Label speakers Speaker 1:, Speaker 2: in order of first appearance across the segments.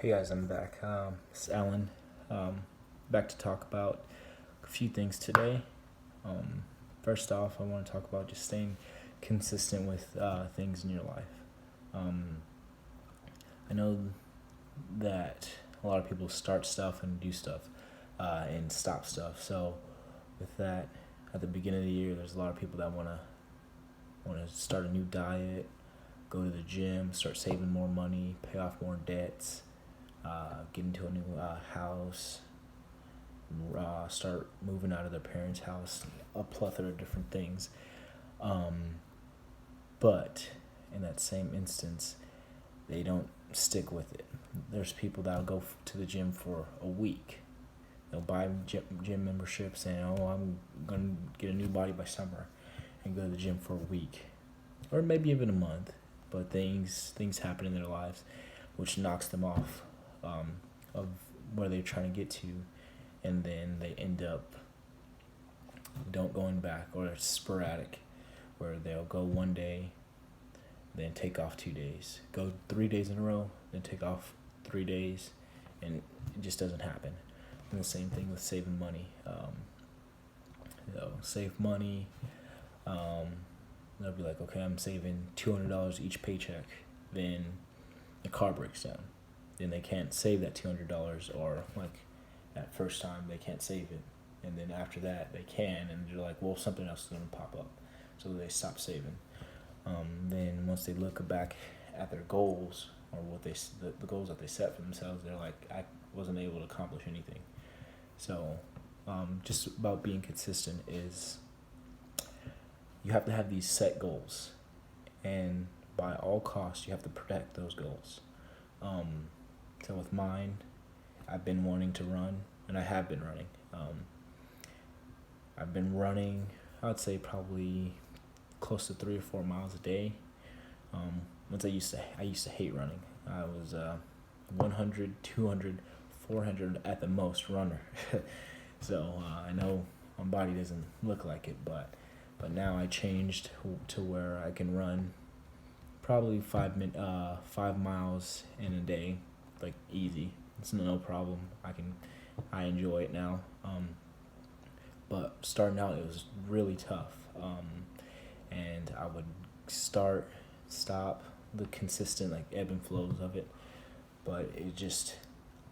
Speaker 1: Hey guys, I'm back. It's Alan. Back to talk about a few things today. Um, First off, I want to talk about just staying consistent with things in your life. Um, I know that a lot of people start stuff and do stuff and stop stuff. So, with that, at the beginning of the year, there's a lot of people that want to start a new diet, go to the gym, start saving more money, pay off more debts, get into a new house, start moving out of their parents' house, a plethora of different things. Um, but in that same instance, they don't stick with it. There's people that'll go to the gym for a week. They'll buy gym memberships saying, "Oh, I'm gonna get a new body by summer," and go to the gym for a week, or maybe even a month. But things happen in their lives, which knocks them off of where they're trying to get to, and then they end up don't going back, or it's sporadic, where they'll go one day, then take off 2 days, go 3 days in a row, then take off 3 days, and it just doesn't happen. And the same thing with saving money. They'll save money. Um, they'll be like, okay, I'm saving $200 each paycheck. Then the car breaks down. Then they can't save that $200, or like at first time they can't save it, and then after that they can, and they're like, well, something else is gonna pop up, so they stop saving. Then once they look back at their goals, or the goals that they set for themselves, they're like, I wasn't able to accomplish anything. So just about being consistent is you have to have these set goals, and by all costs you have to protect those goals. So with mine, I've been wanting to run, and I have been running. I've been running, I would say probably close to 3 or 4 miles a day. Once I used to hate running. I was 100, 200, 400 at the most runner. So I know my body doesn't look like it, but now I changed to where I can run probably 5 miles in a day, like easy. It's no problem. I enjoy it now. But starting out, it was really tough. And I would start, stop, the consistent like ebb and flows of it. But it just,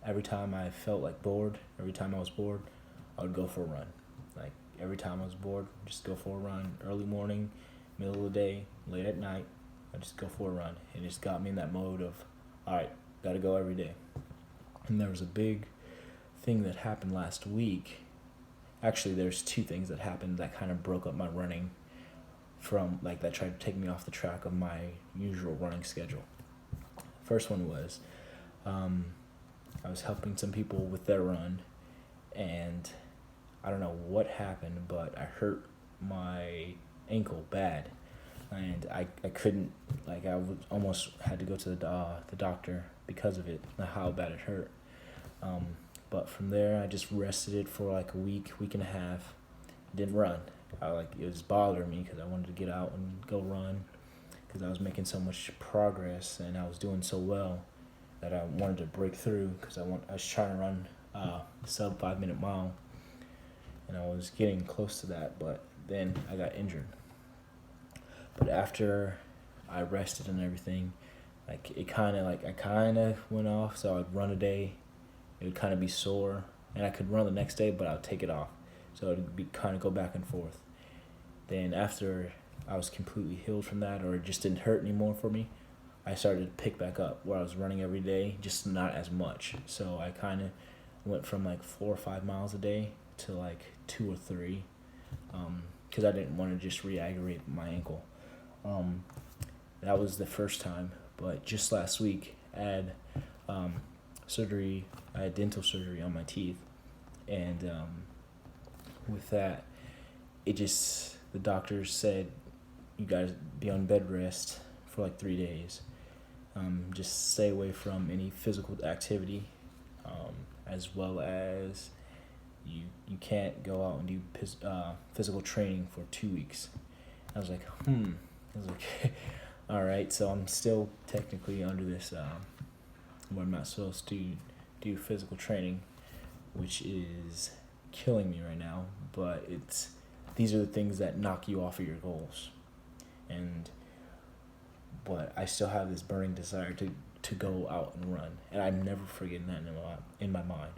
Speaker 1: every time I felt like bored, every time I was bored, I would go for a run. Like every time I was bored, just go for a run. Early morning, middle of the day, late at night, I just go for a run. It just got me in that mode of, all right, gotta go every day. And there was a big thing that happened last week. Actually, there's two things that happened that kind of broke up my running, from like that tried to take me off the track of my usual running schedule. First one was I was helping some people with their run, and I don't know what happened, but I hurt my ankle bad, and I couldn't, like, almost had to go to the doctor because of it, how bad it hurt. But from there, I just rested it for like a week and a half. Didn't run. It was bothering me because I wanted to get out and go run, because I was making so much progress and I was doing so well that I wanted to break through, because I was trying to run sub 5 minute mile, and I was getting close to that, but then I got injured. But after I rested and everything, like I kind of went off. So I'd run a day, it would kind of be sore, and I could run the next day, but I would take it off. So it'd be kind of go back and forth. Then after I was completely healed from that, or it just didn't hurt anymore for me, I started to pick back up where I was running every day, just not as much. So I kind of went from like 4 or 5 miles a day to like 2 or 3, because I didn't want to just re-aggravate my ankle. That was the first time, but just last week I had surgery. I had dental surgery on my teeth, and with that, the doctors said, you guys be on bed rest for like 3 days. Just stay away from any physical activity, as well as you can't go out and do physical training for 2 weeks. I was like, all right, so I'm still technically under this where I'm not supposed to do physical training, which is killing me right now. But these are the things that knock you off of your goals, but I still have this burning desire to go out and run, and I'm never forgetting that in my mind.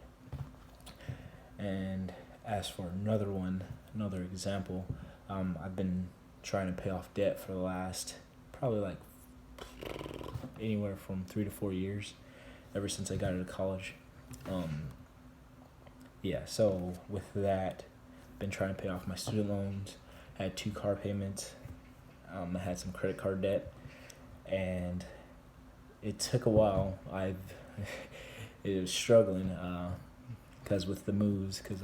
Speaker 1: And as for another example, I've been trying to pay off debt for the last probably like anywhere from 3 to 4 years, ever since I got out of college. So with that, been trying to pay off my student loans. I had 2 car payments. I had some credit card debt, and it took a while. It was struggling because with the moves, because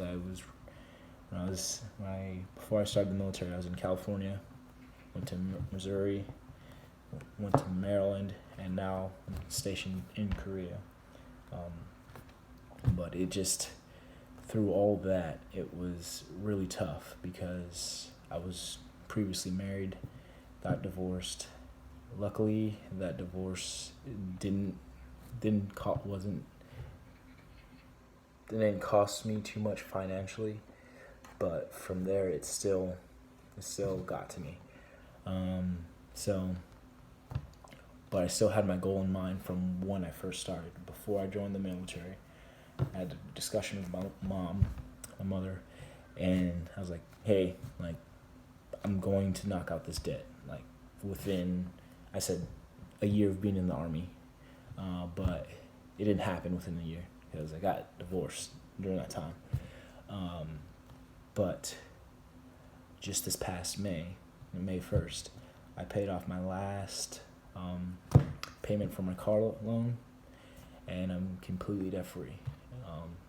Speaker 1: before I started the military, I was in California, went to Missouri, went to Maryland, and now I'm stationed in Korea. But it just, through all that, it was really tough because I was previously married, got divorced. Luckily, that divorce didn't cost me too much financially, but from there it still got to me. But I still had my goal in mind from when I first started. Before I joined the military, I had a discussion with my mother, and I was like, hey, like, I'm going to knock out this debt. Like, within, I said, a year of being in the Army, but it didn't happen within a year because I got divorced during that time. But just this past May 1st, I paid off my last payment for my car loan, and I'm completely debt free.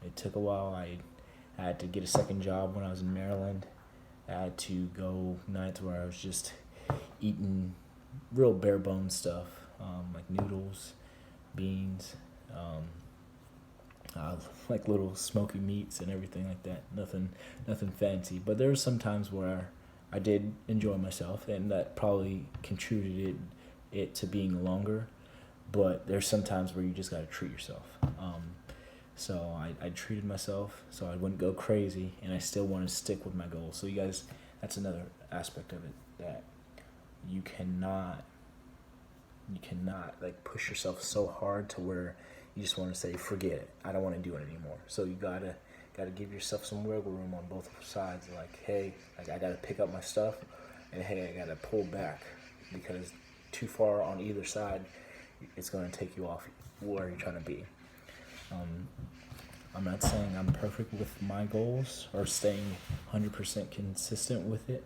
Speaker 1: It took a while. I had to get a second job when I was in Maryland. I had to go nights where I was just eating real bare bones stuff, like noodles, beans, like little smoky meats and everything like that. Nothing fancy. But there were some times where I did enjoy myself, and that probably contributed it to being longer. But there's some times where you just gotta treat yourself. So I treated myself so I wouldn't go crazy, and I still want to stick with my goals. So you guys, that's another aspect of it, that you cannot like push yourself so hard to where you just want to say, forget it, I don't want to do it anymore. So you gotta give yourself some wiggle room on both sides. Like, hey, like, I gotta pick up my stuff, and hey, I gotta pull back, because too far on either side, it's gonna take you off where you're trying to be. I'm not saying I'm perfect with my goals or staying 100% consistent with it,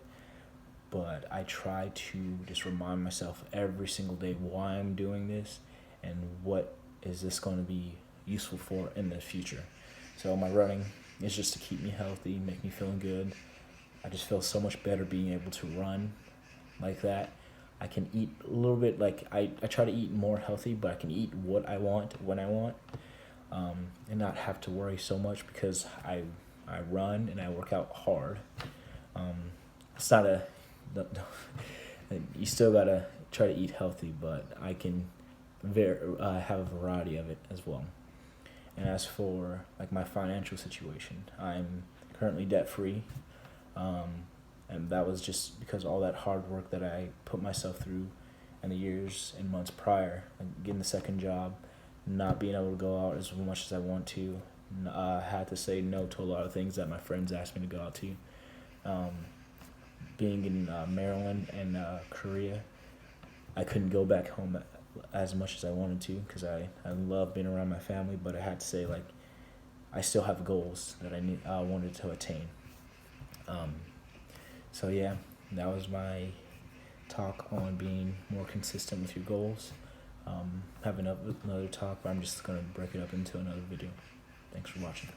Speaker 1: but I try to just remind myself every single day why I'm doing this and what is this going to be useful for in the future. So my running is just to keep me healthy, make me feeling good. I just feel so much better being able to run like that. I can eat a little bit, like I try to eat more healthy, but I can eat what I want when I want, and not have to worry so much because I run and I work out hard. It's not you still gotta try to eat healthy, but I can have a variety of it as well. And as for like my financial situation, I'm currently debt free, and that was just because all that hard work that I put myself through in the years and months prior, like getting the second job, not being able to go out as much as I want to. Had to say no to a lot of things that my friends asked me to go out to. Being in Maryland and Korea, I couldn't go back home as much as I wanted to because I love being around my family, but I had to say, like, I still have goals that I wanted to attain. So yeah, that was my talk on being more consistent with your goals. Have another talk, but I'm just going to break it up into another video. Thanks for watching.